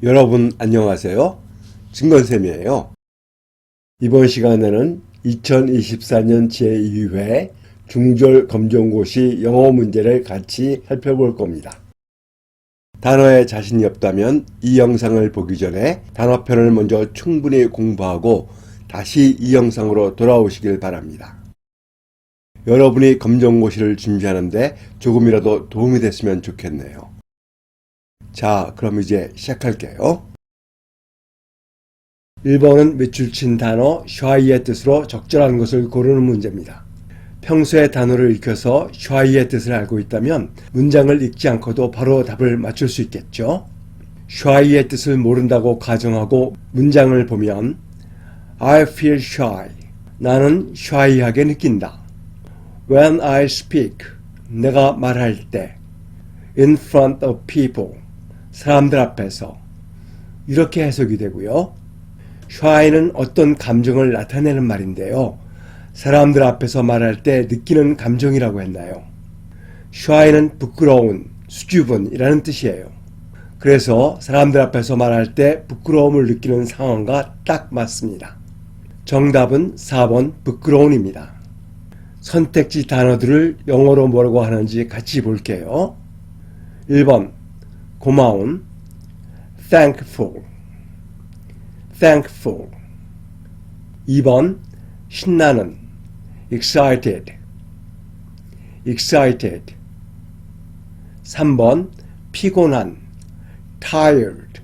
여러분 안녕하세요. 진건쌤이에요. 이번 시간에는 2024년 제2회 중졸 검정고시 영어 문제를 같이 살펴볼 겁니다. 단어에 자신이 없다면 이 영상을 보기 전에 단어편을 먼저 충분히 공부하고 다시 이 영상으로 돌아오시길 바랍니다. 여러분이 검정고시를 준비하는데 조금이라도 도움이 됐으면 좋겠네요. 자, 그럼 이제 시작할게요. 1번은 밑줄 친 단어 샤이의 뜻으로 적절한 것을 고르는 문제입니다. 평소에 단어를 익혀서 샤이의 뜻을 알고 있다면 문장을 읽지 않고도 바로 답을 맞출 수 있겠죠. 샤이의 뜻을 모른다고 가정하고 문장을 보면 I feel shy. 나는 shy하게 느낀다. When I speak. 내가 말할 때. In front of people. 사람들 앞에서. 이렇게 해석이 되고요. shy는 어떤 감정을 나타내는 말인데요. 사람들 앞에서 말할 때 느끼는 감정이라고 했나요? shy는 부끄러운, 수줍은이라는 뜻이에요. 그래서 사람들 앞에서 말할 때 부끄러움을 느끼는 상황과 딱 맞습니다. 정답은 4번 부끄러움입니다. 선택지 단어들을 영어로 뭐라고 하는지 같이 볼게요. 1번 고마운 thankful 2번 신나는 excited 3번 피곤한 tired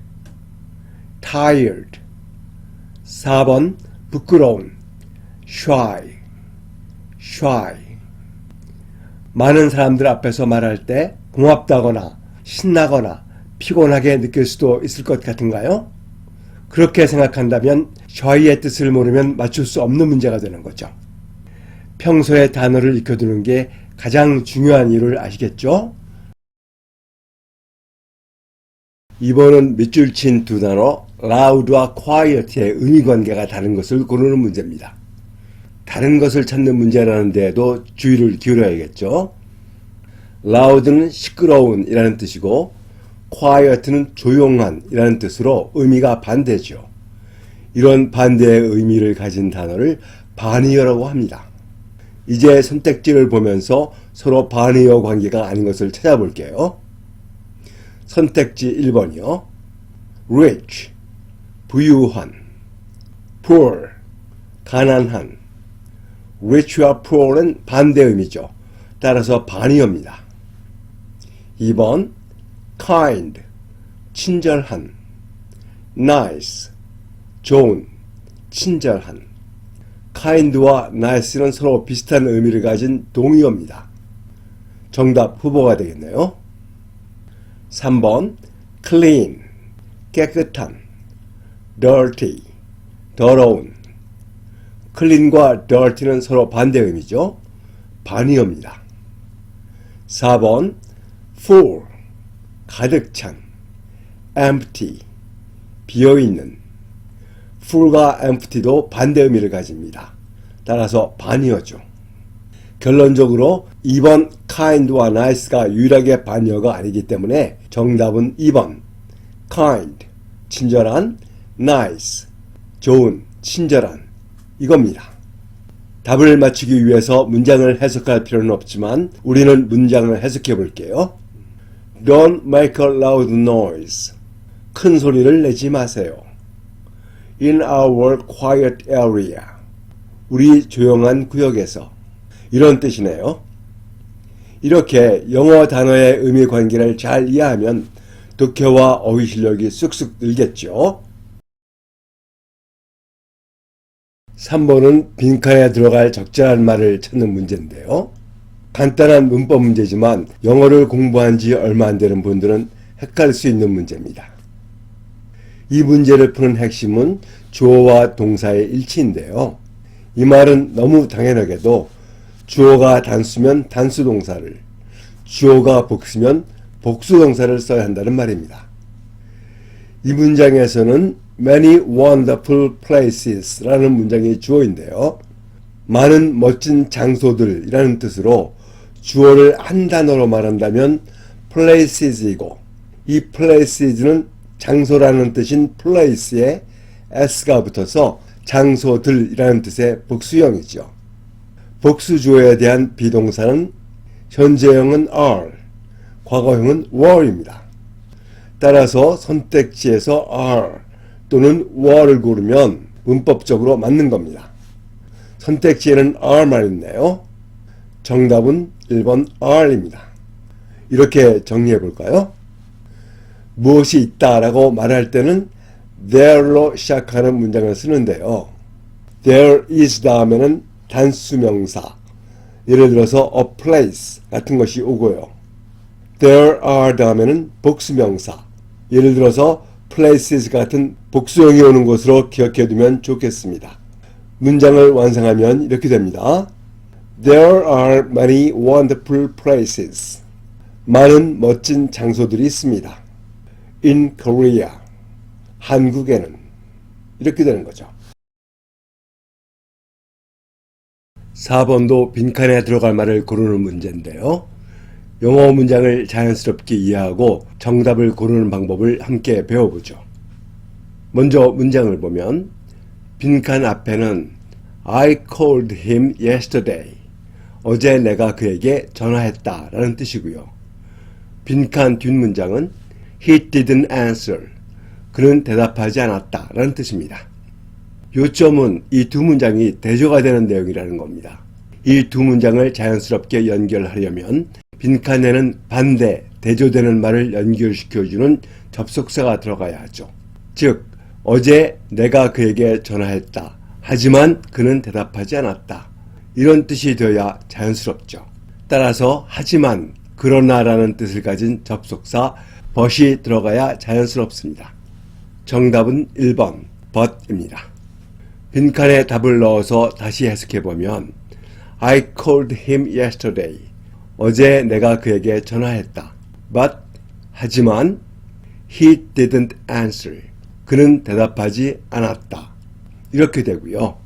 4번 부끄러운 shy 많은 사람들 앞에서 말할 때 고맙다거나 신나거나 피곤하게 느낄 수도 있을 것 같은가요? 그렇게 생각한다면 shy의 뜻을 모르면 맞출 수 없는 문제가 되는 거죠. 평소에 단어를 익혀두는 게 가장 중요한 이유를 아시겠죠? 2번은 밑줄 친 두 단어 loud와 quiet의 의미관계가 다른 것을 고르는 문제입니다. 다른 것을 찾는 문제라는 데에도 주의를 기울여야겠죠. loud는 시끄러운 이라는 뜻이고 quiet는 조용한 이라는 뜻으로 의미가 반대죠. 이런 반대의 의미를 가진 단어를 반의어라고 합니다. 이제 선택지를 보면서 서로 반의어 관계가 아닌 것을 찾아볼게요. 선택지 1번이요. rich, 부유한, poor, 가난한. rich와 poor는 반대 의미죠. 따라서 반의어입니다. 2번 kind, 친절한, nice, 좋은, 친절한. kind와 nice는 서로 비슷한 의미를 가진 동의어입니다. 정답 후보가 되겠네요. 3번 clean, 깨끗한, dirty, 더러운. clean과 dirty는 서로 반대 의미죠. 반의어입니다. 4번 full, 가득 찬, empty, 비어있는. full과 empty도 반대 의미를 가집니다. 따라서 반의어죠. 결론적으로 2번 kind와 nice가 유일하게 반의어가 아니기 때문에 정답은 2번 kind, 친절한, nice, 좋은, 친절한 이겁니다. 답을 맞추기 위해서 문장을 해석할 필요는 없지만 우리는 문장을 해석해 볼게요. Don't make a loud noise. 큰 소리를 내지 마세요. In our quiet area. 우리 조용한 구역에서. 이런 뜻이네요. 이렇게 영어 단어의 의미 관계를 잘 이해하면 독해와 어휘 실력이 쑥쑥 늘겠죠. 3번은 빈칸에 들어갈 적절한 말을 찾는 문제인데요. 간단한 문법 문제지만 영어를 공부한 지 얼마 안 되는 분들은 헷갈릴 수 있는 문제입니다. 이 문제를 푸는 핵심은 주어와 동사의 일치인데요. 이 말은 너무 당연하게도 주어가 단수면 단수동사를, 주어가 복수면 복수동사를 써야 한다는 말입니다. 이 문장에서는 many wonderful places 라는 문장이 주어인데요. 많은 멋진 장소들이라는 뜻으로 주어를 한 단어로 말한다면 places이고 이 places는 장소라는 뜻인 place에 s가 붙어서 장소들이라는 뜻의 복수형이죠. 복수주어에 대한 비동사는 현재형은 are, 과거형은 were입니다. 따라서 선택지에서 are 또는 were를 고르면 문법적으로 맞는 겁니다. 선택지에는 are만 있네요. 정답은 1번 are입니다. 이렇게 정리해 볼까요? 무엇이 있다라고 말할 때는 there로 시작하는 문장을 쓰는데요. there is 다음에는 단수명사, 예를 들어서 a place 같은 것이 오고요. there are 다음에는 복수명사, 예를 들어서 places 같은 복수형이 오는 것으로 기억해 두면 좋겠습니다. 문장을 완성하면 이렇게 됩니다. There are many wonderful places. 많은 멋진 장소들이 있습니다. In Korea. 한국에는. 이렇게 되는 거죠. 4번도 빈칸에 들어갈 말을 고르는 문제인데요. 영어 문장을 자연스럽게 이해하고 정답을 고르는 방법을 함께 배워보죠. 먼저 문장을 보면 빈칸 앞에는 I called him yesterday. 어제 내가 그에게 전화했다 라는 뜻이고요. 빈칸 뒷문장은 He didn't answer. 그는 대답하지 않았다 라는 뜻입니다. 요점은 이 두 문장이 대조가 되는 내용이라는 겁니다. 이 두 문장을 자연스럽게 연결하려면 빈칸에는 반대, 대조되는 말을 연결시켜주는 접속사가 들어가야 하죠. 즉, 어제 내가 그에게 전화했다. 하지만 그는 대답하지 않았다. 이런 뜻이 되어야 자연스럽죠. 따라서 하지만, 그러나라는 뜻을 가진 접속사 but이 들어가야 자연스럽습니다. 정답은 1번 but입니다. 빈칸에 답을 넣어서 다시 해석해보면 I called him yesterday. 어제 내가 그에게 전화했다. But, 하지만 he didn't answer. 그는 대답하지 않았다. 이렇게 되고요.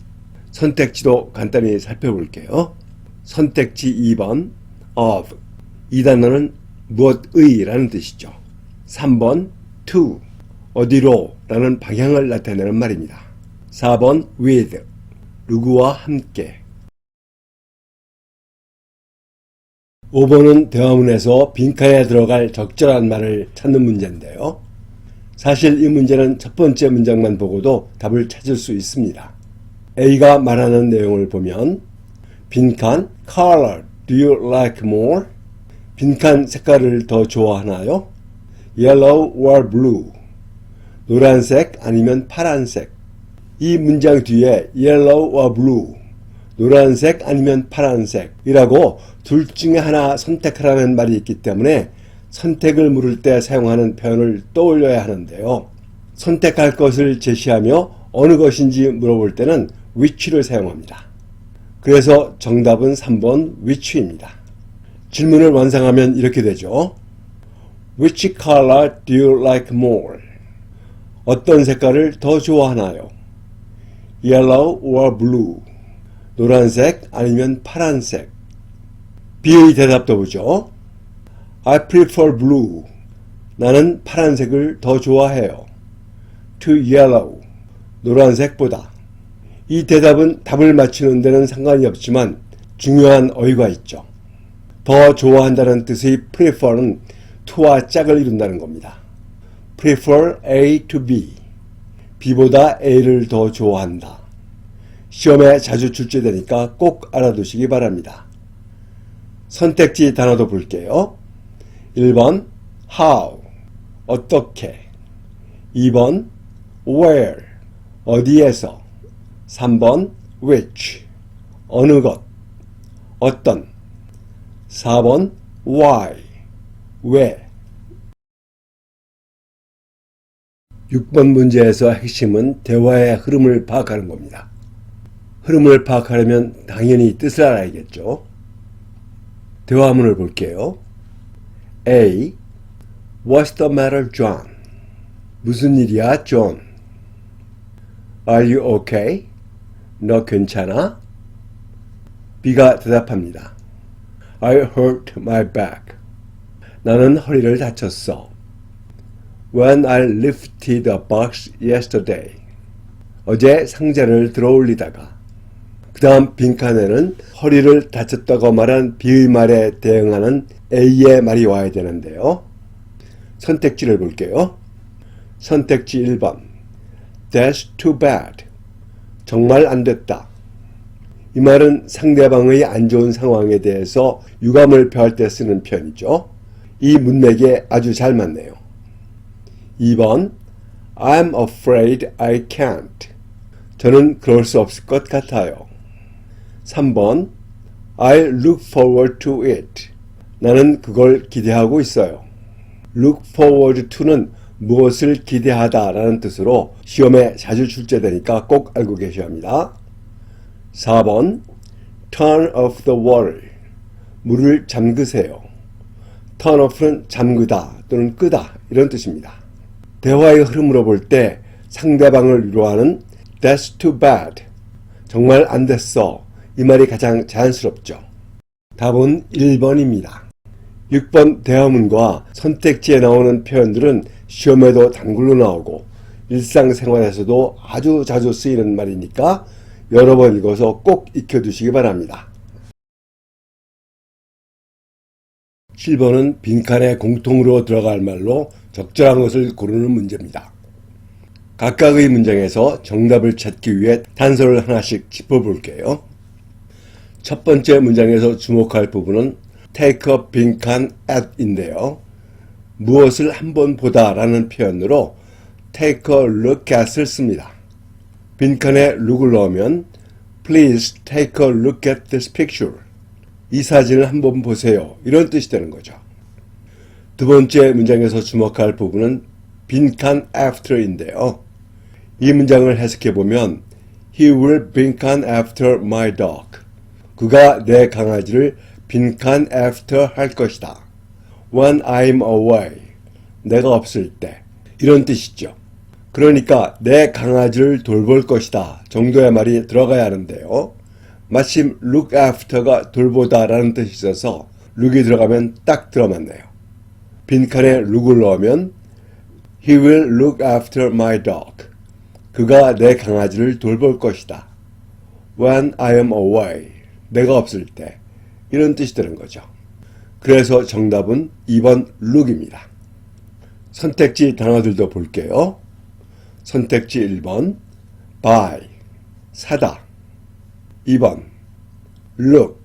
선택지도 간단히 살펴볼게요. 선택지 2번 of. 이 단어는 무엇의 라는 뜻이죠. 3번 to. 어디로 라는 방향을 나타내는 말입니다. 4번 with. 누구와 함께. 5번은 대화문에서 빈칸에 들어갈 적절한 말을 찾는 문제인데요. 사실 이 문제는 첫 번째 문장만 보고도 답을 찾을 수 있습니다. A가 말하는 내용을 보면 빈칸 color do you like more? 빈칸 색깔을 더 좋아하나요? yellow or blue? 노란색 아니면 파란색? 이 문장 뒤에 yellow or blue, 노란색 아니면 파란색이라고 둘 중에 하나 선택하라는 말이 있기 때문에 선택을 물을 때 사용하는 표현을 떠올려야 하는데요. 선택할 것을 제시하며 어느 것인지 물어볼 때는 which를 사용합니다. 그래서 정답은 3번 which입니다. 질문을 완성하면 이렇게 되죠. Which color do you like more? 어떤 색깔을 더 좋아하나요? Yellow or blue? 노란색 아니면 파란색? B의 대답도 보죠. I prefer blue. 나는 파란색을 더 좋아해요. To yellow. 노란색보다. 이 대답은 답을 맞추는 데는 상관이 없지만 중요한 어휘가 있죠. 더 좋아한다는 뜻의 prefer는 to와 짝을 이룬다는 겁니다. prefer A to B. B보다 A를 더 좋아한다. 시험에 자주 출제되니까 꼭 알아두시기 바랍니다. 선택지 단어도 볼게요. 1번 how, 어떻게. 2번 where, 어디에서. 3번 which, 어느 것, 어떤. 4번 why, 왜. 6번 문제에서 핵심은 대화의 흐름을 파악하는 겁니다. 흐름을 파악하려면 당연히 뜻을 알아야겠죠. 대화문을 볼게요. A. What's the matter, John? 무슨 일이야, John? Are you okay? 너 괜찮아? B가 대답합니다. I hurt my back. 나는 허리를 다쳤어. When I lifted the box yesterday. 어제 상자를 들어 올리다가. 그 다음 빈칸에는 허리를 다쳤다고 말한 B의 말에 대응하는 A의 말이 와야 되는데요. 선택지를 볼게요. 선택지 1번. That's too bad. 정말 안 됐다. 이 말은 상대방의 안 좋은 상황에 대해서 유감을 표할 때 쓰는 표현이죠. 이 문맥에 아주 잘 맞네요. 2번. I'm afraid I can't. 저는 그럴 수 없을 것 같아요. 3번. I look forward to it. 나는 그걸 기대하고 있어요. look forward to는 무엇을 기대하다 라는 뜻으로 시험에 자주 출제되니까 꼭 알고 계셔야 합니다. 4번. turn off the water. 물을 잠그세요. turn off는 잠그다 또는 끄다 이런 뜻입니다. 대화의 흐름으로 볼 때 상대방을 위로하는 That's too bad. 정말 안 됐어. 이 말이 가장 자연스럽죠. 답은 1번입니다. 6번 대화문과 선택지에 나오는 표현들은 시험에도 단글로 나오고 일상생활에서도 아주 자주 쓰이는 말이니까 여러 번 읽어서 꼭 익혀두시기 바랍니다. 7번은 빈칸에 공통으로 들어갈 말로 적절한 것을 고르는 문제입니다. 각각의 문장에서 정답을 찾기 위해 단서를 하나씩 짚어볼게요. 첫 번째 문장에서 주목할 부분은 take a 빈칸 at 인데요. 무엇을 한번 보다 라는 표현으로 take a look at을 씁니다. 빈칸에 look을 넣으면 please take a look at this picture. 이 사진을 한번 보세요. 이런 뜻이 되는 거죠. 두 번째 문장에서 주목할 부분은 빈칸 after인데요. 이 문장을 해석해보면 He will 빈칸 after my dog. 그가 내 강아지를 빈칸 after 할 것이다. When I'm away. 내가 없을 때. 이런 뜻이죠. 그러니까 내 강아지를 돌볼 것이다 정도의 말이 들어가야 하는데요. 마침 look after가 돌보다 라는 뜻이 있어서 look이 들어가면 딱 들어맞네요. 빈칸에 look을 넣으면 He will look after my dog. 그가 내 강아지를 돌볼 것이다. When I am away. 내가 없을 때. 이런 뜻이 되는 거죠. 그래서 정답은 2번 look입니다. 선택지 단어들도 볼게요. 선택지 1번 buy. 사다. 2번 look.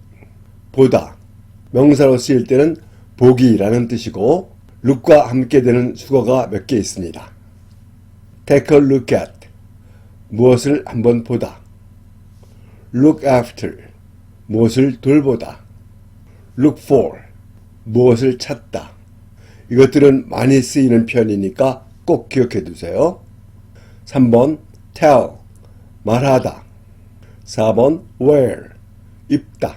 보다. 명사로 쓰일 때는 보기라는 뜻이고 look과 함께 되는 수거가 몇 개 있습니다. take a look at. 무엇을 한번 보다. look after. 무엇을 돌보다. look for. 무엇을 찾다. 이것들은 많이 쓰이는 표현이니까 꼭 기억해 두세요. 3번 tell. 말하다. 4번 wear. 입다.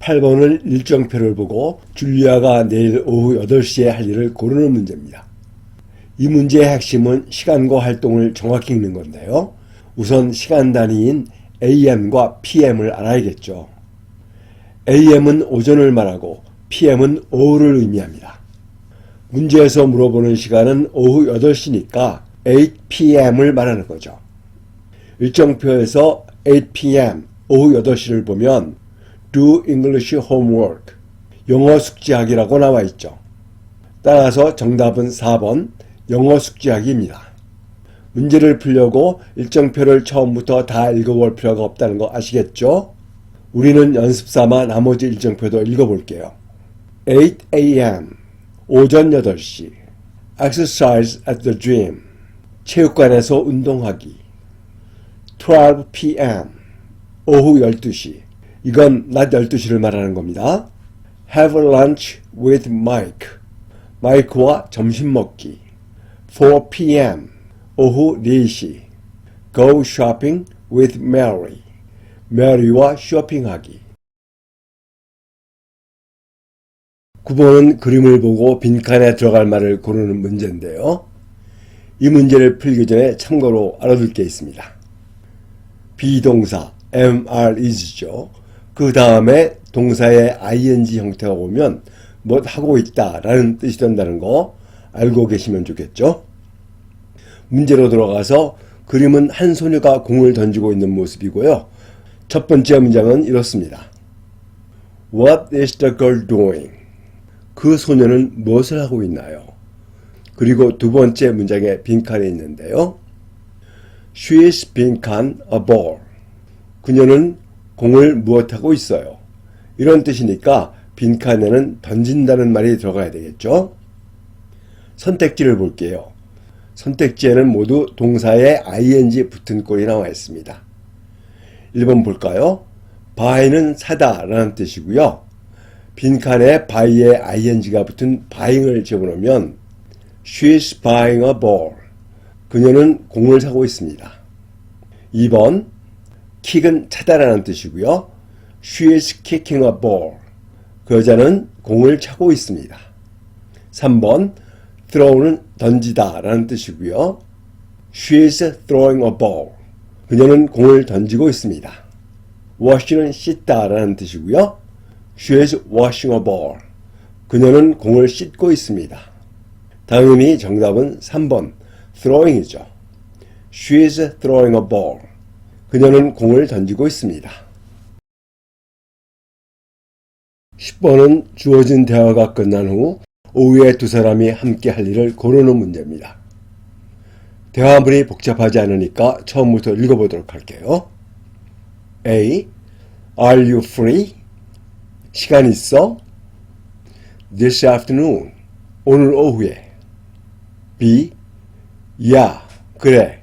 8번은 일정표를 보고 줄리아가 내일 오후 8시에 할 일을 고르는 문제입니다. 이 문제의 핵심은 시간과 활동을 정확히 읽는 건데요. 우선 시간 단위인 AM과 PM을 알아야겠죠. AM은 오전을 말하고 PM은 오후를 의미합니다. 문제에서 물어보는 시간은 오후 8시니까 8pm을 말하는 거죠. 일정표에서 8pm, 오후 8시를 보면 do English homework, 영어 숙제하기라고 나와 있죠. 따라서 정답은 4번, 영어 숙제하기입니다. 문제를 풀려고 일정표를 처음부터 다 읽어볼 필요가 없다는 거 아시겠죠? 우리는 연습삼아 나머지 일정표도 읽어볼게요. 8 a.m. 오전 8시 Exercise at the gym. 체육관에서 운동하기. 12 p.m. 오후 12시. 이건 낮 12시를 말하는 겁니다. Have lunch with Mike. 마이크와 점심 먹기. 4 p.m. 오후 4시. Go shopping with Mary. 메리와 쇼핑하기. 9번은 그림을 보고 빈칸에 들어갈 말을 고르는 문제인데요. 이 문제를 풀기 전에 참고로 알아둘 게 있습니다. 비동사 am, are, is죠. 그 다음에 동사의 ing 형태가 오면 뭐 하고 있다 라는 뜻이 된다는 거 알고 계시면 좋겠죠. 문제로 들어가서 그림은 한 소녀가 공을 던지고 있는 모습이고요. 첫 번째 문장은 이렇습니다. What is the girl doing? 그 소녀는 무엇을 하고 있나요? 그리고 두 번째 문장에 빈칸이 있는데요. She is 빈칸 a ball. 그녀는 공을 무엇하고 있어요? 이런 뜻이니까 빈칸에는 던진다는 말이 들어가야 되겠죠. 선택지를 볼게요. 선택지에는 모두 동사에 ing 붙은 꼴이 나와 있습니다. 1번 볼까요? buy는 사다 라는 뜻이고요. 빈칸에 buy에 ing가 붙은 buying을 집어넣으면 She's buying a ball. 그녀는 공을 사고 있습니다. 2번 kick은 차다라는 뜻이고요. She is kicking a ball. 그 여자는 공을 차고 있습니다. 3번 throw는 던지다 라는 뜻이고요. She is throwing a ball. 그녀는 공을 던지고 있습니다. wash는 씻다 라는 뜻이고요. She is washing a ball. 그녀는 공을 씻고 있습니다. 당연히 정답은 3번 throwing이죠. She is throwing a ball. 그녀는 공을 던지고 있습니다. 10번은 주어진 대화가 끝난 후 오후에 두 사람이 함께 할 일을 고르는 문제입니다. 대화문이 복잡하지 않으니까 처음부터 읽어보도록 할게요. A. Are you free? 시간 있어? This afternoon. 오늘 오후에. B. 야, 그래.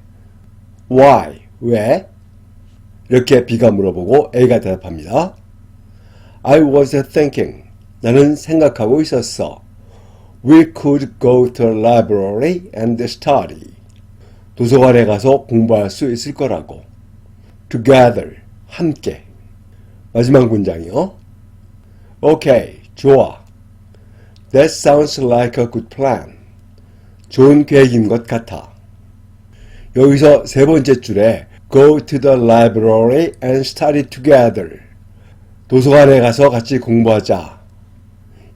Why? 왜? 이렇게 B가 물어보고 A가 대답합니다. I was thinking. 나는 생각하고 있었어. We could go to the library and study. 도서관에 가서 공부할 수 있을 거라고. Together. 함께. 마지막 문장이요. Okay. 좋아. That sounds like a good plan. 좋은 계획인 것 같아. 여기서 세 번째 줄에 Go to the library and study together. 도서관에 가서 같이 공부하자.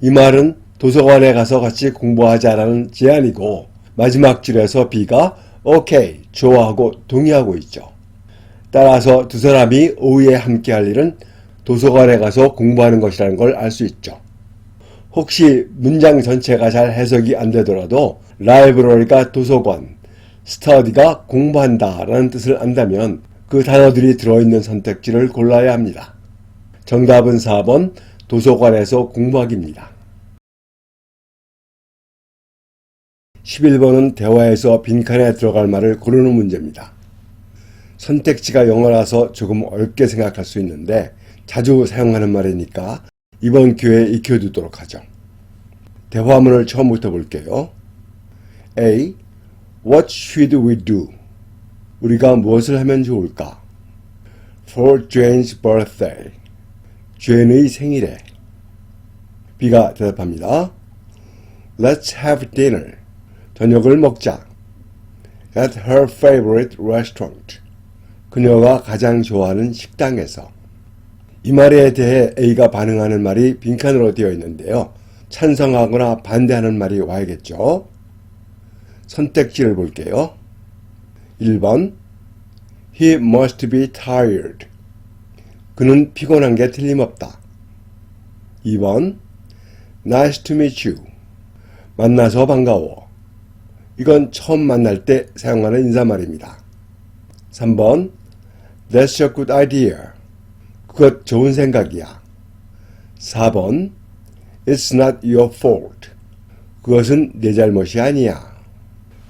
이 말은 도서관에 가서 같이 공부하자라는 제안이고 마지막 줄에서 B가 오케이, 좋아하고 동의하고 있죠. 따라서 두 사람이 오후에 함께 할 일은 도서관에 가서 공부하는 것이라는 걸 알 수 있죠. 혹시 문장 전체가 잘 해석이 안 되더라도 라이브러리가 도서관, 스터디가 공부한다 라는 뜻을 안다면 그 단어들이 들어있는 선택지를 골라야 합니다. 정답은 4번 도서관에서 공부하기입니다. 11번은 대화에서 빈칸에 들어갈 말을 고르는 문제입니다. 선택지가 영어라서 조금 어렵게 생각할 수 있는데 자주 사용하는 말이니까 이번 기회에 익혀두도록 하죠. 대화문을 처음부터 볼게요. A. What should we do? 우리가 무엇을 하면 좋을까? For Jane's birthday. 제인의 생일에. B가 대답합니다. Let's have dinner. 저녁을 먹자. At her favorite restaurant. 그녀가 가장 좋아하는 식당에서. 이 말에 대해 A가 반응하는 말이 빈칸으로 되어 있는데요. 찬성하거나 반대하는 말이 와야겠죠. 선택지를 볼게요. 1번 He must be tired. 그는 피곤한 게 틀림없다. 2번 Nice to meet you. 만나서 반가워. 이건 처음 만날 때 사용하는 인사말입니다. 3번 That's a good idea. 그것 좋은 생각이야. 4번 It's not your fault. 그것은 내 잘못이 아니야.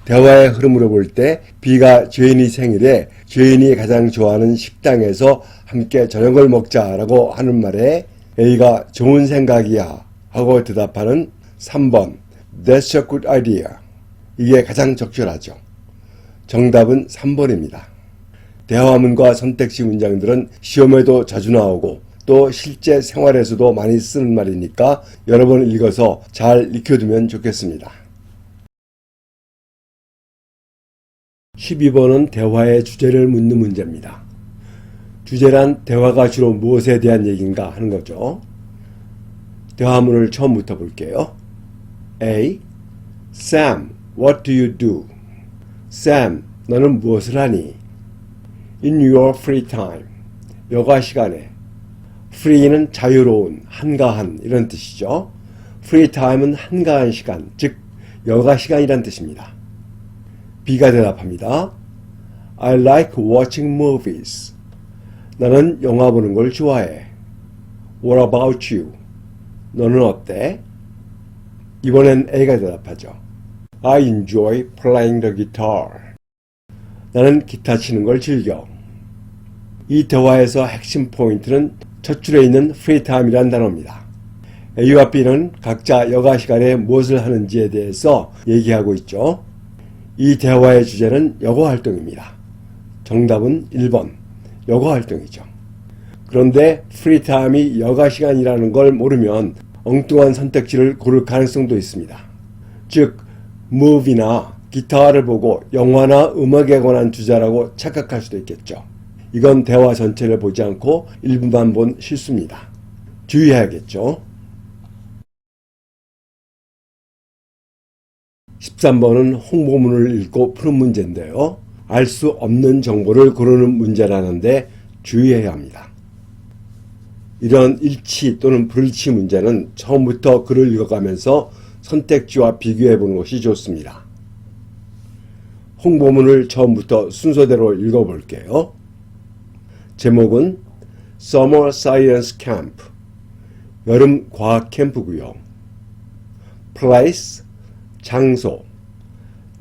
대화의 흐름으로 볼 때 B가 제인이 생일에 제인이 가장 좋아하는 식당에서 함께 저녁을 먹자라고 하는 말에 A가 좋은 생각이야 하고 대답하는 3번 That's a good idea. 이게 가장 적절하죠. 정답은 3번입니다. 대화문과 선택지 문장들은 시험에도 자주 나오고 또 실제 생활에서도 많이 쓰는 말이니까 여러 번 읽어서 잘 익혀두면 좋겠습니다. 12번은 대화의 주제를 묻는 문제입니다. 주제란 대화가 주로 무엇에 대한 얘기인가 하는 거죠. 대화문을 처음부터 볼게요. A. Sam, what do you do? Sam, 너는 무엇을 하니? In your free time. 여가 시간에. free는 자유로운, 한가한 이런 뜻이죠. free time은 한가한 시간, 즉 여가 시간이란 뜻입니다. B가 대답합니다. I like watching movies. 나는 영화 보는 걸 좋아해. What about you? 너는 어때? 이번엔 A가 대답하죠. I enjoy playing the guitar. 나는 기타 치는 걸 즐겨. 이 대화에서 핵심 포인트는 첫 줄에 있는 free time이란 단어입니다. A와 B는 각자 여가 시간에 무엇을 하는지에 대해서 얘기하고 있죠. 이 대화의 주제는 여가 활동입니다. 정답은 1번, 여가 활동이죠. 그런데 free time이 여가 시간이라는 걸 모르면 엉뚱한 선택지를 고를 가능성도 있습니다. 즉, movie나 기타를 보고 영화나 음악에 관한 주제라고 착각할 수도 있겠죠. 이건 대화 전체를 보지 않고 일부만 본 실수입니다. 주의해야겠죠. 13번은 홍보문을 읽고 푸는 문제인데요. 알 수 없는 정보를 고르는 문제라는데 주의해야 합니다. 이런 일치 또는 불일치 문제는 처음부터 글을 읽어가면서 선택지와 비교해보는 것이 좋습니다. 홍보문을 처음부터 순서대로 읽어볼게요. 제목은 Summer Science Camp, 여름 과학 캠프고요. Place, 장소,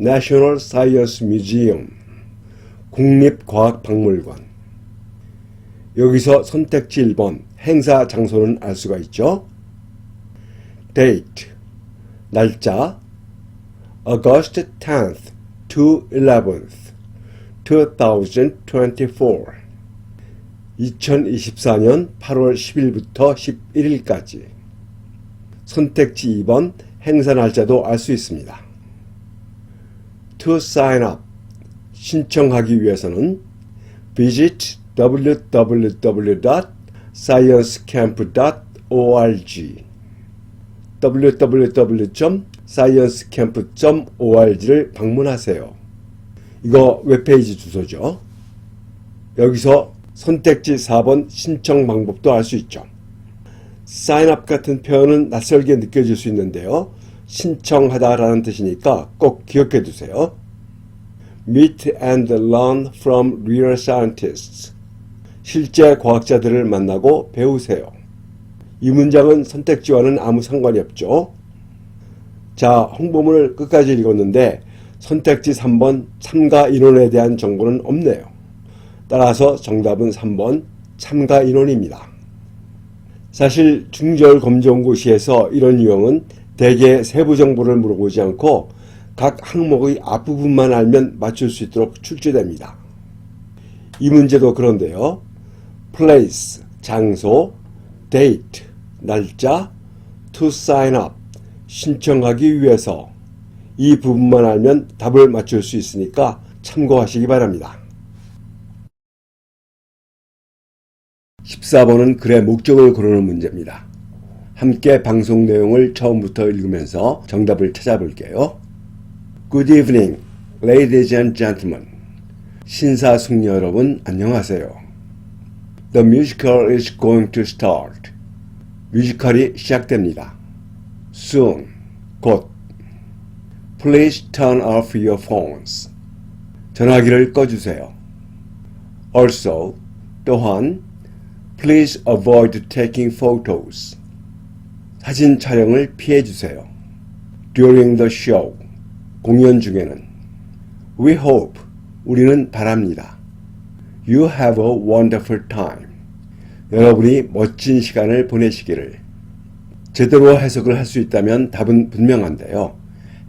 National Science Museum, 국립과학박물관. 여기서 선택지 1번, 행사 장소는 알 수가 있죠. Date, 날짜, August 10th to 11th, 2024. 2024년 8월 10일부터 11일까지. 선택지 2번, 행사 날짜도 알 수 있습니다. To sign up, 신청하기 위해서는 visit www.sciencecamp.org www.sciencecamp.org를 방문하세요. 이거 웹페이지 주소죠. 여기서 선택지 4번 신청 방법도 알 수 있죠. sign up 같은 표현은 낯설게 느껴질 수 있는데요. 신청하다라는 뜻이니까 꼭 기억해 두세요. Meet and learn from real scientists. 실제 과학자들을 만나고 배우세요. 이 문장은 선택지와는 아무 상관이 없죠. 자, 홍보문을 끝까지 읽었는데 선택지 3번 참가 인원에 대한 정보는 없네요. 따라서 정답은 3번 참가 인원입니다. 사실 중절검정고시에서 이런 유형은 대개 세부 정보를 물어보지 않고 각 항목의 앞부분만 알면 맞출 수 있도록 출제됩니다. 이 문제도 그런데요. place, 장소, date, 날짜, to sign up, 신청하기 위해서 이 부분만 알면 답을 맞출 수 있으니까 참고하시기 바랍니다. 14번은 글의 목적을 고르는 문제입니다. 함께 방송 내용을 처음부터 읽으면서 정답을 찾아볼게요. Good evening, ladies and gentlemen. 신사숙녀 여러분, 안녕하세요. The musical is going to start. 뮤지컬이 시작됩니다. Soon, 곧. Please turn off your phones. 전화기를 꺼주세요. Also, 또한, Please avoid taking photos. 사진 촬영을 피해주세요. During the show. 공연 중에는. We hope. 우리는 바랍니다. You have a wonderful time. 여러분이 멋진 시간을 보내시기를. 제대로 해석을 할 수 있다면 답은 분명한데요.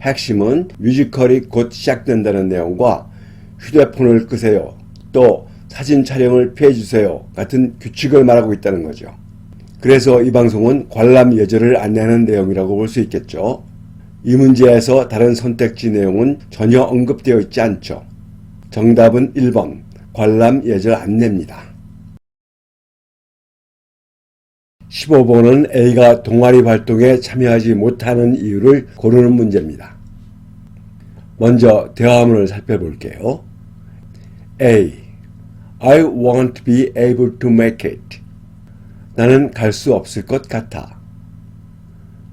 핵심은 뮤지컬이 곧 시작된다는 내용과 휴대폰을 끄세요. 또 사진 촬영을 피해주세요. 같은 규칙을 말하고 있다는 거죠. 그래서 이 방송은 관람 예절을 안내하는 내용이라고 볼 수 있겠죠. 이 문제에서 다른 선택지 내용은 전혀 언급되어 있지 않죠. 정답은 1번 관람 예절 안내입니다. 15번은 A가 동아리 활동에 참여하지 못하는 이유를 고르는 문제입니다. 먼저 대화문을 살펴볼게요. A. I won't be able to make it. 나는 갈 수 없을 것 같아.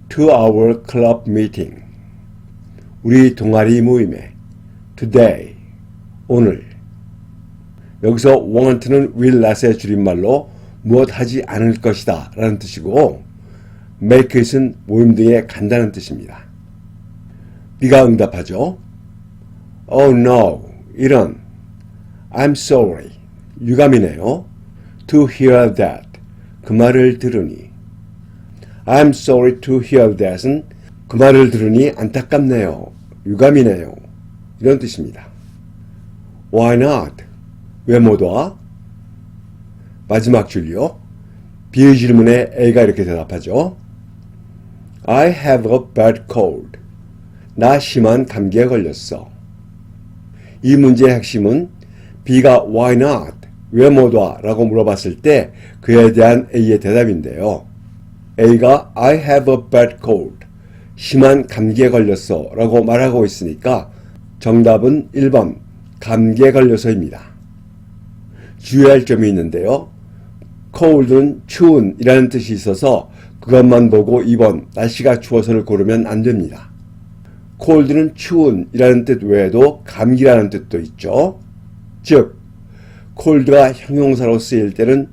To our club meeting. 우리 동아리 모임에. Today. 오늘. 여기서 won't는 will not의 줄임말로 무엇 하지 않을 것이다 라는 뜻이고 make it은 모임 등에 간다는 뜻입니다. B가 응답하죠. Oh no, 이런. I'm sorry. 유감이네요. To hear that. 그 말을 들으니. I'm sorry to hear that은 그 말을 들으니 안타깝네요. 유감이네요. 이런 뜻입니다. Why not? 왜 못 와? 마지막 줄이요. B의 질문에 A가 이렇게 대답하죠. I have a bad cold. 나 심한 감기에 걸렸어. 이 문제의 핵심은 B가 why not? 왜 못 와? 라고 물어봤을 때 그에 대한 A의 대답인데요. A가 I have a bad cold. 심한 감기에 걸렸어 라고 말하고 있으니까 정답은 1번 감기에 걸려서입니다. 주의할 점이 있는데요. cold는 추운 이라는 뜻이 있어서 그것만 보고 2번 날씨가 추워서를 고르면 안 됩니다. cold는 추운 이라는 뜻 외에도 감기라는 뜻도 있죠. 즉 cold가 형용사로 쓰일 때는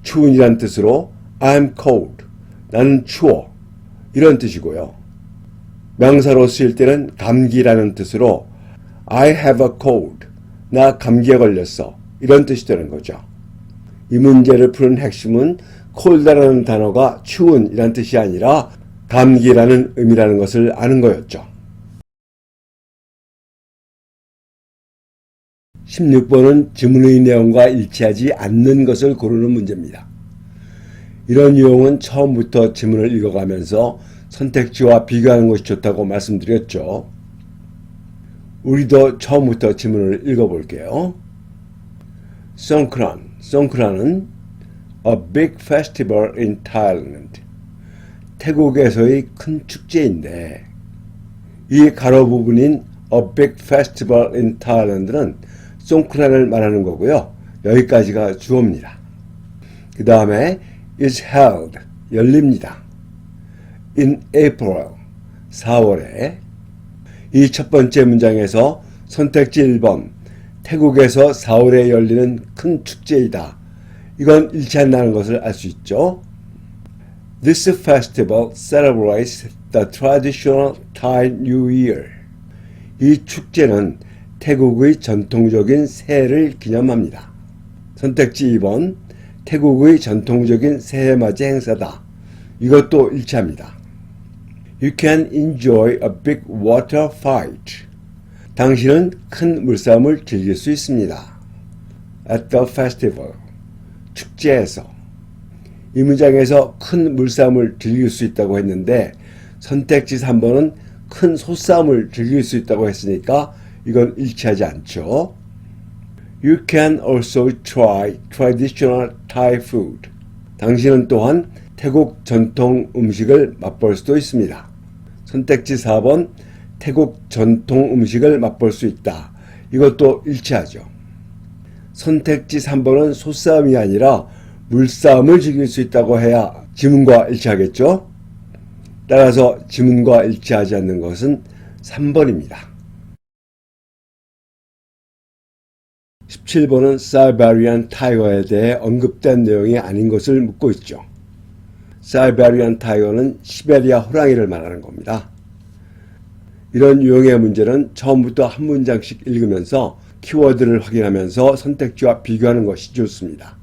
추운이라는 뜻으로 I'm cold. 나는 추워. 이런 뜻이고요. 명사로 쓰일 때는 감기라는 뜻으로 I have a cold. 나 감기에 걸렸어. 이런 뜻이 되는 거죠. 이 문제를 푸는 핵심은 cold라는 단어가 추운이라는 뜻이 아니라 감기라는 의미라는 것을 아는 거였죠. 16번은 지문의 내용과 일치하지 않는 것을 고르는 문제입니다. 이런 유형은 처음부터 지문을 읽어가면서 선택지와 비교하는 것이 좋다고 말씀드렸죠. 우리도 처음부터 지문을 읽어볼게요. Songkran은 A big festival in Thailand. 태국에서의 큰 축제인데 이 가로 부분인 A big festival in Thailand는 송크란을 말하는 거고요. 여기까지가 주어입니다. 그 다음에 is held, 열립니다. in April, 4월에 이 첫 번째 문장에서 선택지 1번 태국에서 4월에 열리는 큰 축제이다. 이건 일치한다는 것을 알 수 있죠. This festival celebrates the traditional Thai New Year. 이 축제는 태국의 전통적인 새해를 기념합니다. 선택지 2번 태국의 전통적인 새해맞이 행사다. 이것도 일치합니다. You can enjoy a big water fight. 당신은 큰 물싸움을 즐길 수 있습니다. At the festival. 축제에서. 이 문장에서 큰 물싸움을 즐길 수 있다고 했는데 선택지 3번은 큰 소싸움을 즐길 수 있다고 했으니까 이건 일치하지 않죠. You can also try traditional Thai food. 당신은 또한 태국 전통 음식을 맛볼 수도 있습니다. 선택지 4번 태국 전통 음식을 맛볼 수 있다. 이것도 일치하죠. 선택지 3번은 소싸움이 아니라 물싸움을 즐길 수 있다고 해야 지문과 일치하겠죠. 따라서 지문과 일치하지 않는 것은 3번입니다. 17번은 사이베리안 타이거에 대해 언급된 내용이 아닌 것을 묻고 있죠. 사이베리안 타이거는 시베리아 호랑이를 말하는 겁니다. 이런 유형의 문제는 처음부터 한 문장씩 읽으면서 키워드를 확인하면서 선택지와 비교하는 것이 좋습니다.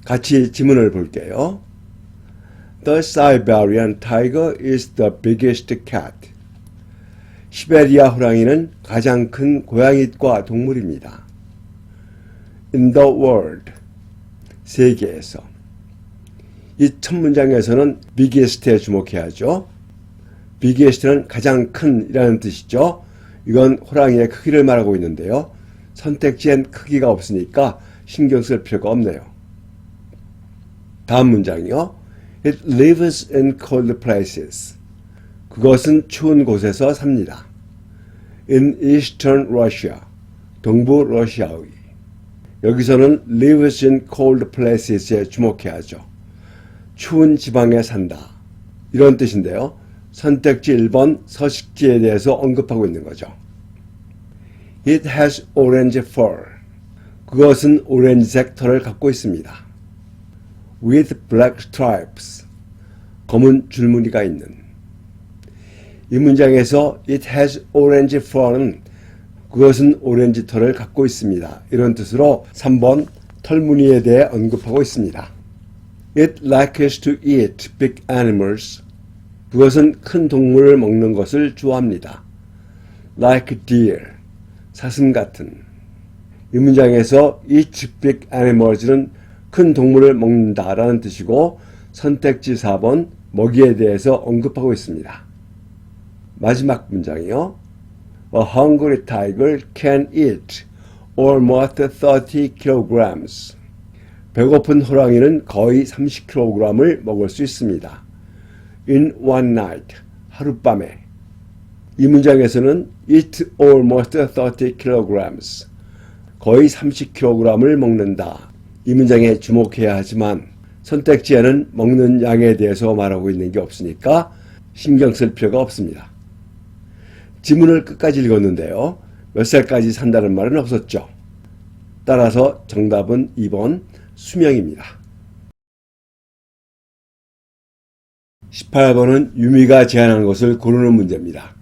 같이 지문을 볼게요. The Siberian tiger is the biggest cat. 시베리아 호랑이는 가장 큰 고양이과 동물입니다. In the world. 세계에서. 이 첫 문장에서는 biggest에 주목해야죠. biggest는 가장 큰 이라는 뜻이죠. 이건 호랑이의 크기를 말하고 있는데요. 선택지엔 크기가 없으니까 신경 쓸 필요가 없네요. 다음 문장이요. It lives in cold places. 그것은 추운 곳에서 삽니다. In eastern Russia. 동부 러시아의. 여기서는 lives in cold places에 주목해야죠. 추운 지방에 산다. 이런 뜻인데요. 선택지 1번 서식지에 대해서 언급하고 있는 거죠. It has orange fur. 그것은 오렌지색 털을 갖고 있습니다. With black stripes. 검은 줄무늬가 있는. 이 문장에서 It has orange fur는 그것은 오렌지 털을 갖고 있습니다. 이런 뜻으로 3번 털무늬에 대해 언급하고 있습니다. It likes to eat big animals. 그것은 큰 동물을 먹는 것을 좋아합니다. Like deer. 사슴 같은. 이 문장에서 eat big animals는 큰 동물을 먹는다라는 뜻이고 선택지 4번 먹이에 대해서 언급하고 있습니다. 마지막 문장이요. A hungry tiger can eat almost 30 kilograms. 배고픈 호랑이는 거의 30kg을 먹을 수 있습니다. In one night. 하룻밤에. 이 문장에서는 eat almost 30 kilograms. 거의 30kg을 먹는다. 이 문장에 주목해야 하지만 선택지에는 먹는 양에 대해서 말하고 있는 게 없으니까 신경 쓸 필요가 없습니다. 지문을 끝까지 읽었는데요. 몇 살까지 산다는 말은 없었죠. 따라서 정답은 2번 수명입니다. 18번은 유미가 제안한 것을 고르는 문제입니다.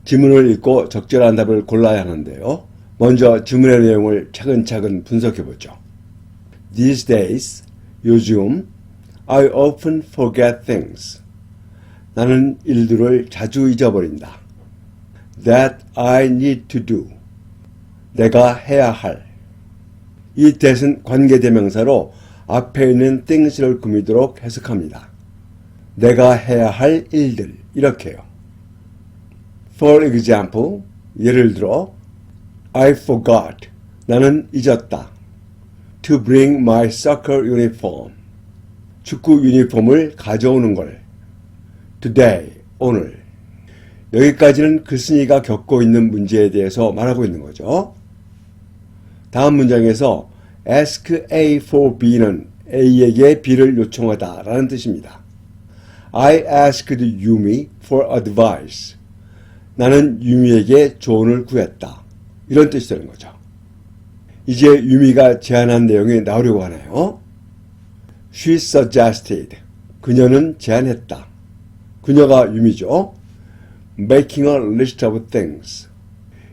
지문을 읽고 적절한 답을 골라야 하는데요. 먼저 지문의 내용을 차근차근 분석해보죠. These days, 요즘, I often forget things. 나는 일들을 자주 잊어버린다. That I need to do. 내가 해야 할. 이 that은 관계대명사로 앞에 있는 things를 꾸미도록 해석합니다. 내가 해야 할 일들, 이렇게요. For example, 예를 들어 I forgot, 나는 잊었다. To bring my soccer uniform, 축구 유니폼을 가져오는 걸. Today, 오늘. 여기까지는 글쓴이가 겪고 있는 문제에 대해서 말하고 있는 거죠. 다음 문장에서 ask A for B는 A에게 B를 요청하다 라는 뜻입니다. I asked Yumi for advice. 나는 유미에게 조언을 구했다. 이런 뜻이 되는 거죠. 이제 유미가 제안한 내용이 나오려고 하나요? She suggested. 그녀는 제안했다. 그녀가 유미죠. Making a list of things.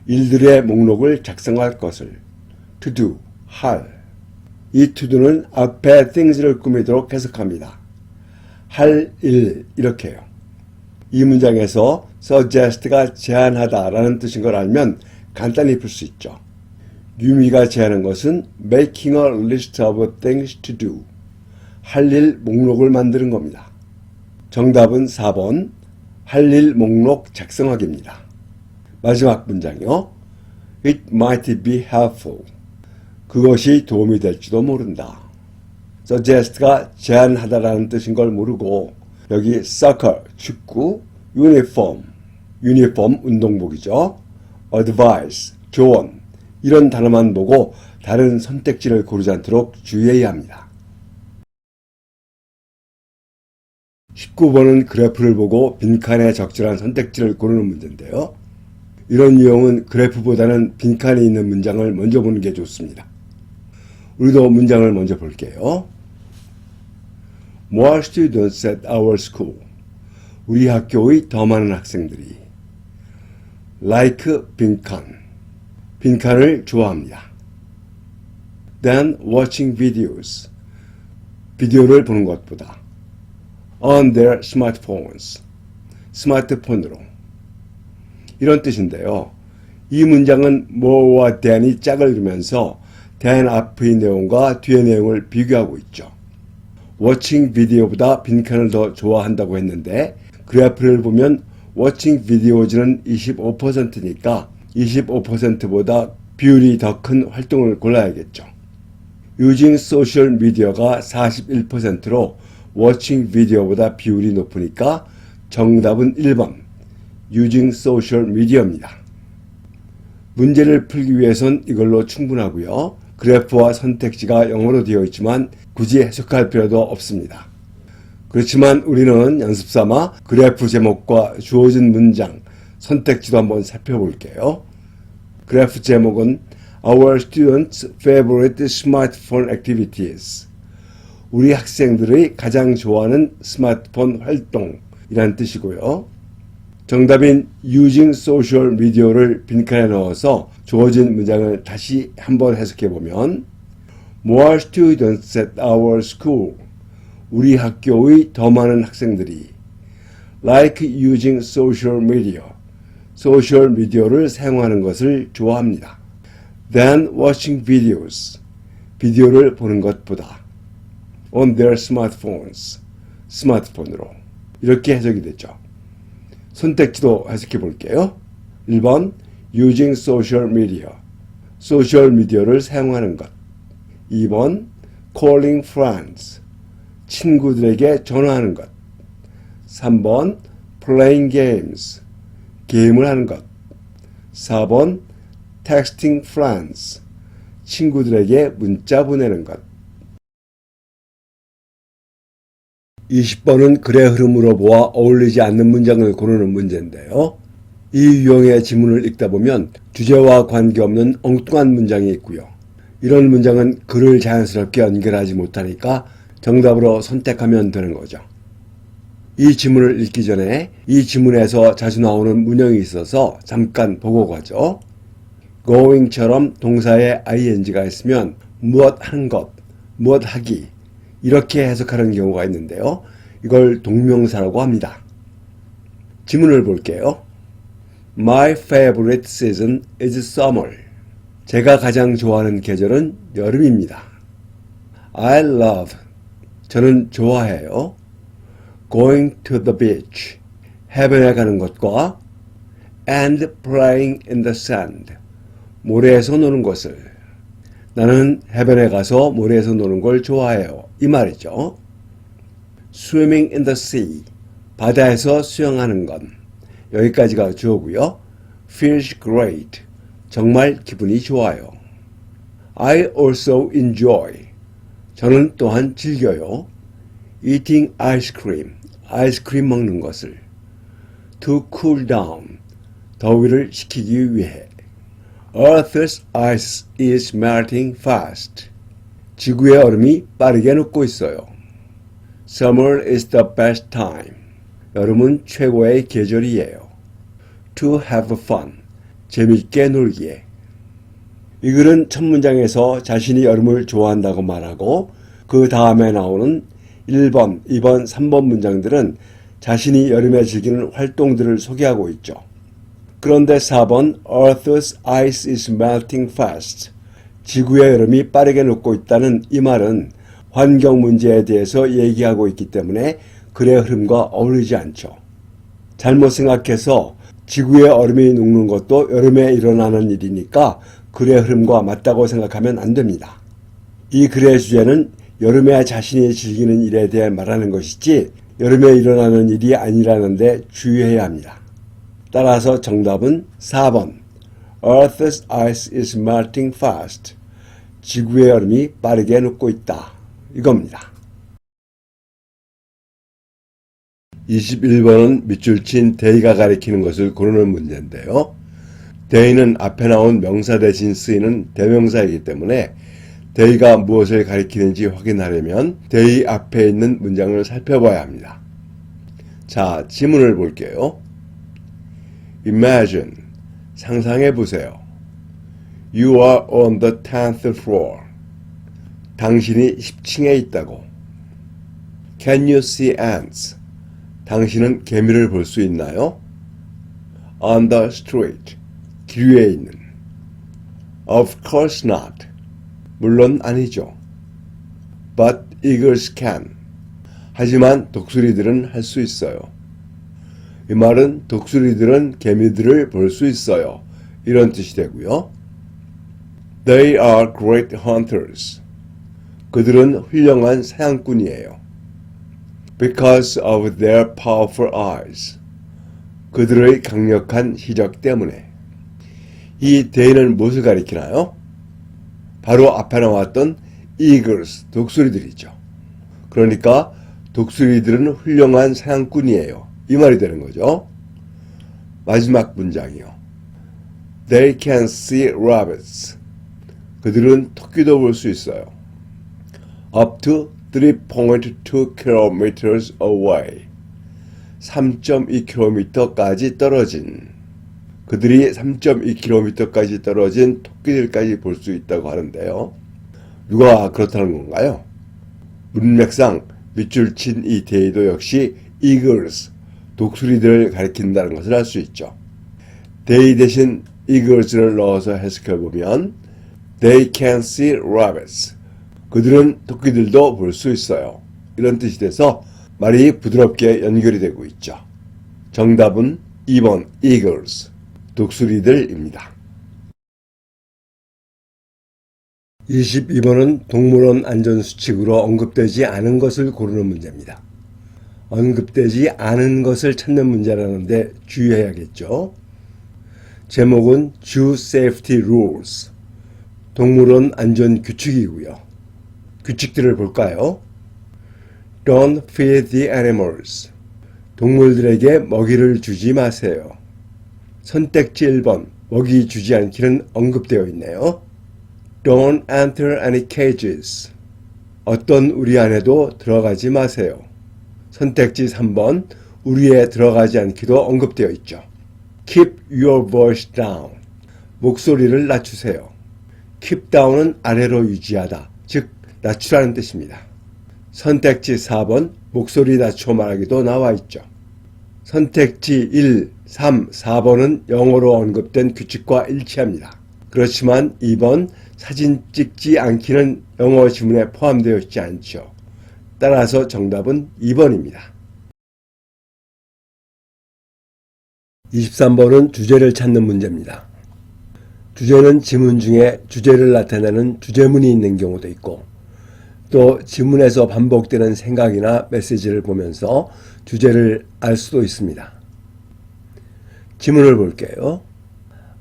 일들의 목록을 작성할 것을. To do. 할. 이 to do는 앞에 things를 꾸미도록 해석합니다. 할 일, 이렇게요. 이 문장에서 suggest가 제안하다 라는 뜻인 걸 알면 간단히 풀 수 있죠. 유미가 제안한 것은 making a list of things to do. 할 일 목록을 만드는 겁니다. 정답은 4번 할 일 목록 작성하기입니다. 마지막 문장이요. It might be helpful. 그것이 도움이 될지도 모른다. suggest가 제안하다라는 뜻인 걸 모르고 여기 soccer, 축구, uniform, 유니폼, 운동복이죠. advice, 조언, 이런 단어만 보고 다른 선택지를 고르지 않도록 주의해야 합니다. 19번은 그래프를 보고 빈칸에 적절한 선택지를 고르는 문제인데요. 이런 유형은 그래프보다는 빈칸에 있는 문장을 먼저 보는 게 좋습니다. 우리도 문장을 먼저 볼게요. More students at our school. 우리 학교의 더 많은 학생들이 like 빈칸. 빈칸을 좋아합니다. Than watching videos. 비디오를 보는 것보다 on their smartphones. 스마트폰으로. 이런 뜻인데요. 이 문장은 more와 than이 짝을 이루면서 than 앞의 내용과 뒤의 내용을 비교하고 있죠. watching video보다 빈칸을 더 좋아한다고 했는데 그래프를 보면 watching videos는 25%니까 25%보다 비율이 더 큰 활동을 골라야겠죠. using social media가 41%로 watching video보다 비율이 높으니까 정답은 1번 using social media입니다. 문제를 풀기 위해선 이걸로 충분하고요. 그래프와 선택지가 영어로 되어 있지만 굳이 해석할 필요도 없습니다. 그렇지만 우리는 연습삼아 그래프 제목과 주어진 문장, 선택지도 한번 살펴볼게요. 그래프 제목은 Our students' favorite smartphone activities. 우리 학생들의 가장 좋아하는 스마트폰 활동이란 뜻이고요. 정답인 using social media를 빈칸에 넣어서 주어진 문장을 다시 한번 해석해 보면 More students at our school. 우리 학교의 더 많은 학생들이 like using social media. 소셜 미디어를 사용하는 것을 좋아합니다. than watching videos. 비디오를 보는 것보다 on their smartphones. 스마트폰으로. 이렇게 해석이 되죠. 선택지도 해석해 볼게요. 1번 using social media. 소셜 미디어를 사용하는 것. 2번 calling friends. 친구들에게 전화하는 것. 3번 playing games. 게임을 하는 것. 4번 texting friends. 친구들에게 문자 보내는 것. 20번은 글의 흐름으로 보아 어울리지 않는 문장을 고르는 문제인데요. 이 유형의 지문을 읽다 보면 주제와 관계없는 엉뚱한 문장이 있고요. 이런 문장은 글을 자연스럽게 연결하지 못하니까 정답으로 선택하면 되는 거죠. 이 지문을 읽기 전에 이 지문에서 자주 나오는 문형이 있어서 잠깐 보고 가죠. going처럼 동사에 ing가 있으면 무엇 하는 것, 무엇 하기 이렇게 해석하는 경우가 있는데요. 이걸 동명사라고 합니다. 지문을 볼게요. My favorite season is summer. 제가 가장 좋아하는 계절은 여름입니다. I love. 저는 좋아해요. Going to the beach. 해변에 가는 것과 and playing in the sand. 모래에서 노는 것을. 나는 해변에 가서 모래에서 노는 걸 좋아해요. 이 말이죠. Swimming in the sea. 바다에서 수영하는 건. 여기까지가 주어고요. Feels great. 정말 기분이 좋아요. I also enjoy. 저는 또한 즐겨요. Eating ice cream. 아이스크림 먹는 것을. To cool down. 더위를 식히기 위해. Earth's ice is melting fast. 지구의 얼음이 빠르게 녹고 있어요. Summer is the best time. 여름은 최고의 계절이에요. To have fun. 재밌게 놀기에. 이 글은 첫 문장에서 자신이 여름을 좋아한다고 말하고 그 다음에 나오는 1번, 2번, 3번 문장들은 자신이 여름에 즐기는 활동들을 소개하고 있죠. 그런데 4번 Earth's ice is melting fast. 지구의 여름이 빠르게 녹고 있다는 이 말은 환경 문제에 대해서 얘기하고 있기 때문에 글의 흐름과 어울리지 않죠. 잘못 생각해서 지구의 얼음이 녹는 것도 여름에 일어나는 일이니까 글의 흐름과 맞다고 생각하면 안 됩니다. 이 글의 주제는 여름에 자신이 즐기는 일에 대해 말하는 것이지 여름에 일어나는 일이 아니라는 데 주의해야 합니다. 따라서 정답은 4번 Earth's ice is melting fast. 지구의 얼음이 빠르게 녹고 있다. 이겁니다. 21번은 밑줄 친 they가 가리키는 것을 고르는 문제인데요. they는 앞에 나온 명사 대신 쓰이는 대명사이기 때문에 they가 무엇을 가리키는지 확인하려면 they 앞에 있는 문장을 살펴봐야 합니다. 자, 지문을 볼게요. Imagine, 상상해 보세요. You are on the 10th floor. 당신이 10층에 있다고. Can you see ants? 당신은 개미를 볼 수 있나요? On the street. 길 위에 있는. Of course not. 물론 아니죠. But eagles can. 하지만 독수리들은 할 수 있어요. 이 말은 독수리들은 개미들을 볼 수 있어요. 이런 뜻이 되고요. They are great hunters. 그들은 훌륭한 사냥꾼이에요. Because of their powerful eyes. 그들의 강력한 시력 때문에. 이 they는 무엇을 가리키나요? 바로 앞에 나왔던 eagles, 독수리들이죠. 그러니까 독수리들은 훌륭한 사냥꾼이에요. 이 말이 되는 거죠. 마지막 문장이요. They can see rabbits. 그들은 토끼도 볼 수 있어요. Up to 3.2 kilometers away. 3.2km까지 떨어진. 그들이 3.2km까지 떨어진 토끼들까지 볼 수 있다고 하는데요. 누가 그렇다는 건가요? 문맥상 밑줄 친 이 they도 역시 eagles, 독수리들을 가리킨다는 것을 알 수 있죠. they 대신 eagles를 넣어서 해석해보면 They can see rabbits. 그들은 토끼들도 볼 수 있어요. 이런 뜻이 돼서 말이 부드럽게 연결이 되고 있죠. 정답은 2번 eagles, 독수리들입니다. 22번은 동물원 안전수칙으로 언급되지 않은 것을 고르는 문제입니다. 언급되지 않은 것을 찾는 문제라는데 주의해야겠죠. 제목은 Zoo Safety Rules, 동물원 안전 규칙이고요. 규칙들을 볼까요? Don't feed the animals. 동물들에게 먹이를 주지 마세요. 선택지 1번, 먹이 주지 않기는 언급되어 있네요. Don't enter any cages. 어떤 우리 안에도 들어가지 마세요. 선택지 3번, 우리에 들어가지 않기도 언급되어 있죠. Keep your voice down. 목소리를 낮추세요. Keep down은 아래로 유지하다, 즉 낮추라는 뜻입니다. 선택지 4번, 목소리 낮춰 말하기도 나와 있죠. 선택지 1, 3, 4번은 영어로 언급된 규칙과 일치합니다. 그렇지만 2번, 사진 찍지 않기는 영어 지문에 포함되어 있지 않죠. 따라서 정답은 2번입니다. 23번은 주제를 찾는 문제입니다. 주제는 지문 중에 주제를 나타내는 주제문이 있는 경우도 있고, 또 지문에서 반복되는 생각이나 메시지를 보면서 주제를 알 수도 있습니다. 지문을 볼게요.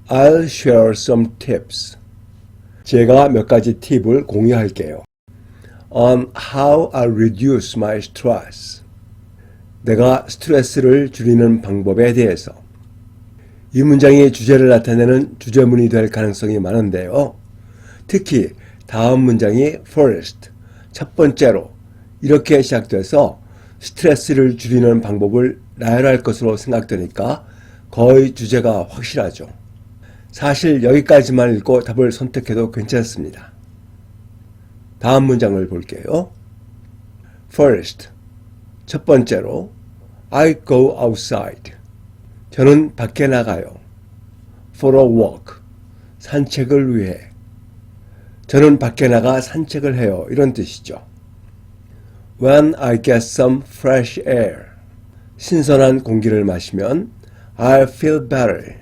I'll share some tips. 제가 몇 가지 팁을 공유할게요. On how I reduce my stress. 내가 스트레스를 줄이는 방법에 대해서. 이 문장이 주제를 나타내는 주제문이 될 가능성이 많은데요. 특히 다음 문장이 first, 첫 번째로 이렇게 시작돼서 스트레스를 줄이는 방법을 나열할 것으로 생각되니까 거의 주제가 확실하죠. 사실 여기까지만 읽고 답을 선택해도 괜찮습니다. 다음 문장을 볼게요. First, 첫 번째로 I go outside. 저는 밖에 나가요. For a walk, 산책을 위해. 저는 밖에 나가 산책을 해요. 이런 뜻이죠. When I get some fresh air. 신선한 공기를 마시면 I feel better.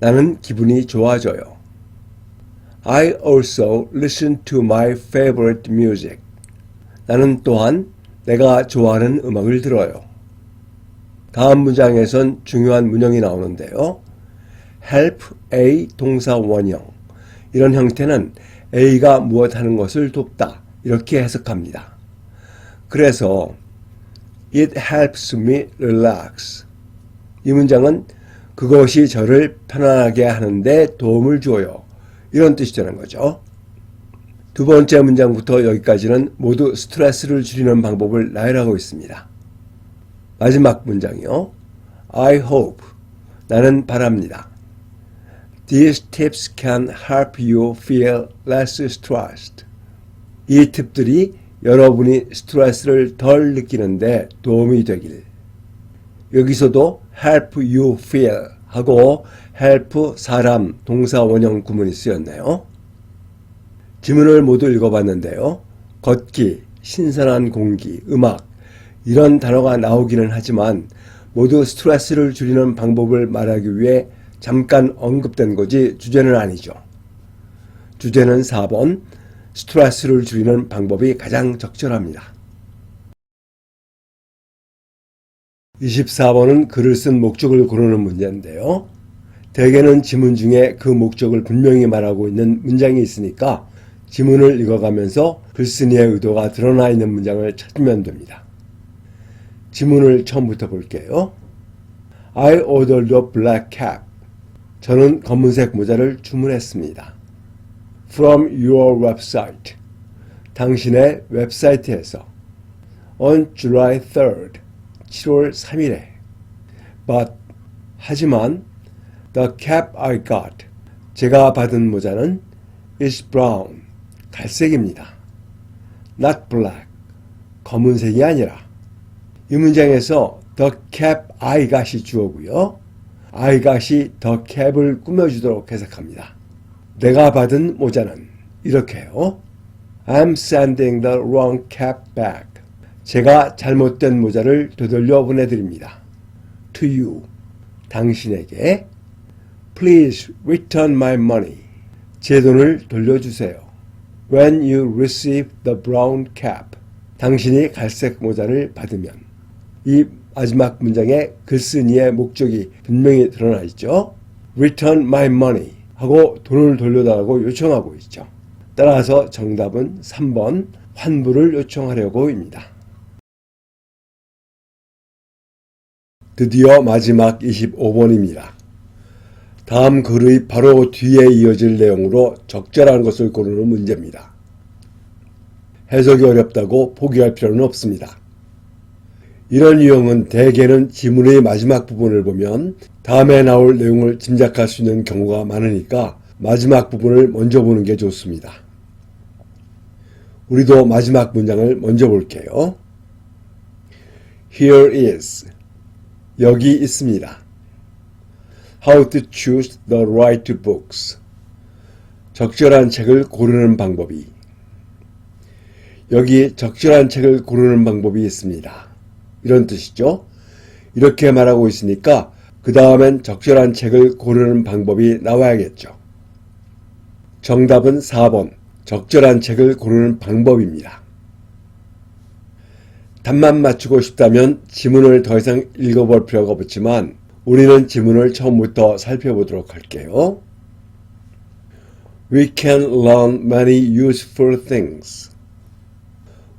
나는 기분이 좋아져요. I also listen to my favorite music. 나는 또한 내가 좋아하는 음악을 들어요. 다음 문장에선 중요한 문형이 나오는데요. help A 동사 원형. 이런 형태는 A가 무엇하는 것을 돕다, 이렇게 해석합니다. 그래서 It helps me relax. 이 문장은 그것이 저를 편안하게 하는데 도움을 줘요. 이런 뜻이 되는 거죠. 두 번째 문장부터 여기까지는 모두 스트레스를 줄이는 방법을 나열하고 있습니다. 마지막 문장이요. I hope. 나는 바랍니다. These tips can help you feel less stressed. 이 팁들이 여러분이 스트레스를 덜 느끼는데 도움이 되길. 여기서도 help you feel 하고 help 사람 동사 원형 구문이 쓰였네요. 지문을 모두 읽어봤는데요. 걷기, 신선한 공기, 음악 이런 단어가 나오기는 하지만 모두 스트레스를 줄이는 방법을 말하기 위해 잠깐 언급된 거지 주제는 아니죠. 주제는 4번 스트레스를 줄이는 방법이 가장 적절합니다. 24번은 글을 쓴 목적을 고르는 문제인데요. 대개는 지문 중에 그 목적을 분명히 말하고 있는 문장이 있으니까 지문을 읽어가면서 글쓴이의 의도가 드러나 있는 문장을 찾으면 됩니다. 지문을 처음부터 볼게요. I ordered a black cap. 저는 검은색 모자를 주문했습니다. From your website. 당신의 웹사이트에서. On July 3rd. 7월 3일에. But. 하지만 The cap I got. 제가 받은 모자는 is brown. 갈색입니다. Not black. 검은색이 아니라. 이 문장에서 the cap I got이 주어고요. I got이 the cap을 꾸며주도록 해석합니다. 내가 받은 모자는 이렇게요. I'm sending the wrong cap back. 제가 잘못된 모자를 되돌려 보내드립니다. To you. 당신에게. Please return my money. 제 돈을 돌려주세요. When you receive the brown cap. 당신이 갈색 모자를 받으면. 이 마지막 문장에 글쓴이의 목적이 분명히 드러나 있죠. Return my money 하고 돈을 돌려달라고 요청하고 있죠. 따라서 정답은 3번 환불을 요청하려고입니다. 드디어 마지막 25번입니다. 다음 글의 바로 뒤에 이어질 내용으로 적절한 것을 고르는 문제입니다. 해석이 어렵다고 포기할 필요는 없습니다. 이런 유형은 대개는 지문의 마지막 부분을 보면 다음에 나올 내용을 짐작할 수 있는 경우가 많으니까 마지막 부분을 먼저 보는 게 좋습니다. 우리도 마지막 문장을 먼저 볼게요. Here is. 여기 있습니다. How to choose the right books. 적절한 책을 고르는 방법이. 여기 적절한 책을 고르는 방법이 있습니다. 이런 뜻이죠. 이렇게 말하고 있으니까 그 다음엔 적절한 책을 고르는 방법이 나와야겠죠. 정답은 4번 적절한 책을 고르는 방법입니다. 답만 맞추고 싶다면 지문을 더 이상 읽어볼 필요가 없지만 우리는 지문을 처음부터 살펴보도록 할게요. We can learn many useful things.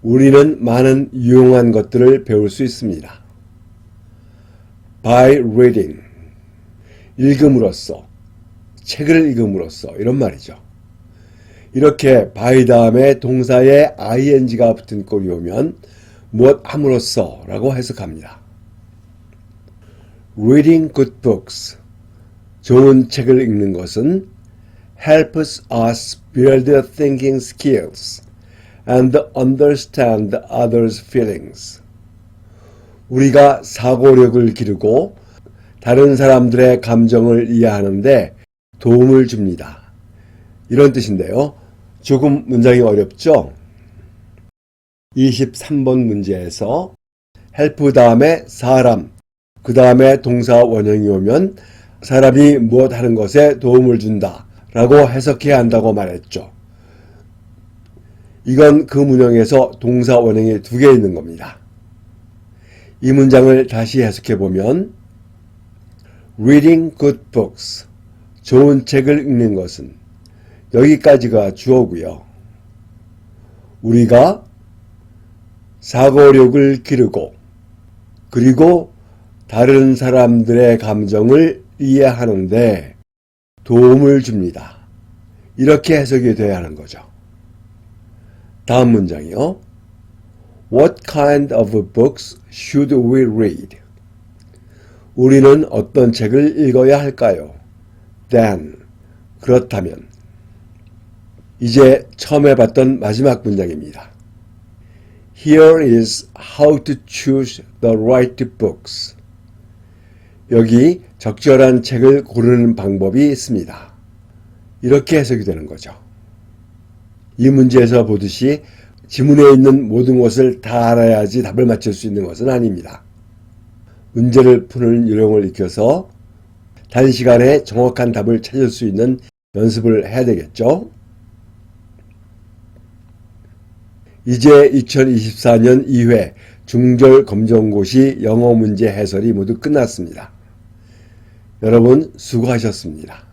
우리는 많은 유용한 것들을 배울 수 있습니다. By reading. 읽음으로써. 책을 읽음으로써. 이런 말이죠. 이렇게 by 다음에 동사에 ing가 붙은 꼴이 오면 무엇 함으로써 라고 해석합니다. Reading good books. 좋은 책을 읽는 것은 helps us build thinking skills and understand others' feelings. 우리가 사고력을 기르고 다른 사람들의 감정을 이해하는데 도움을 줍니다. 이런 뜻인데요. 조금 문장이 어렵죠? 23번 문제에서 help 다음에 사람, 그 다음에 동사 원형이 오면 사람이 무엇 하는 것에 도움을 준다 라고 해석해야 한다고 말했죠. 이건 그 문형에서 동사 원형이 2개 있는 겁니다. 이 문장을 다시 해석해보면 Reading good books. 좋은 책을 읽는 것은 여기까지가 주어고요. 우리가 사고력을 기르고 그리고 다른 사람들의 감정을 이해하는데 도움을 줍니다. 이렇게 해석이 돼야 하는 거죠. 다음 문장이요. What kind of books should we read? 우리는 어떤 책을 읽어야 할까요? Then. 그렇다면. 이제 처음 해봤던 마지막 문장입니다. Here is how to choose the right books. 여기 적절한 책을 고르는 방법이 있습니다. 이렇게 해석이 되는 거죠. 이 문제에서 보듯이 지문에 있는 모든 것을 다 알아야지 답을 맞출 수 있는 것은 아닙니다. 문제를 푸는 요령을 익혀서 단시간에 정확한 답을 찾을 수 있는 연습을 해야 되겠죠. 이제 2024년 2회 중절 검정고시 영어 문제 해설이 모두 끝났습니다. 여러분 수고하셨습니다.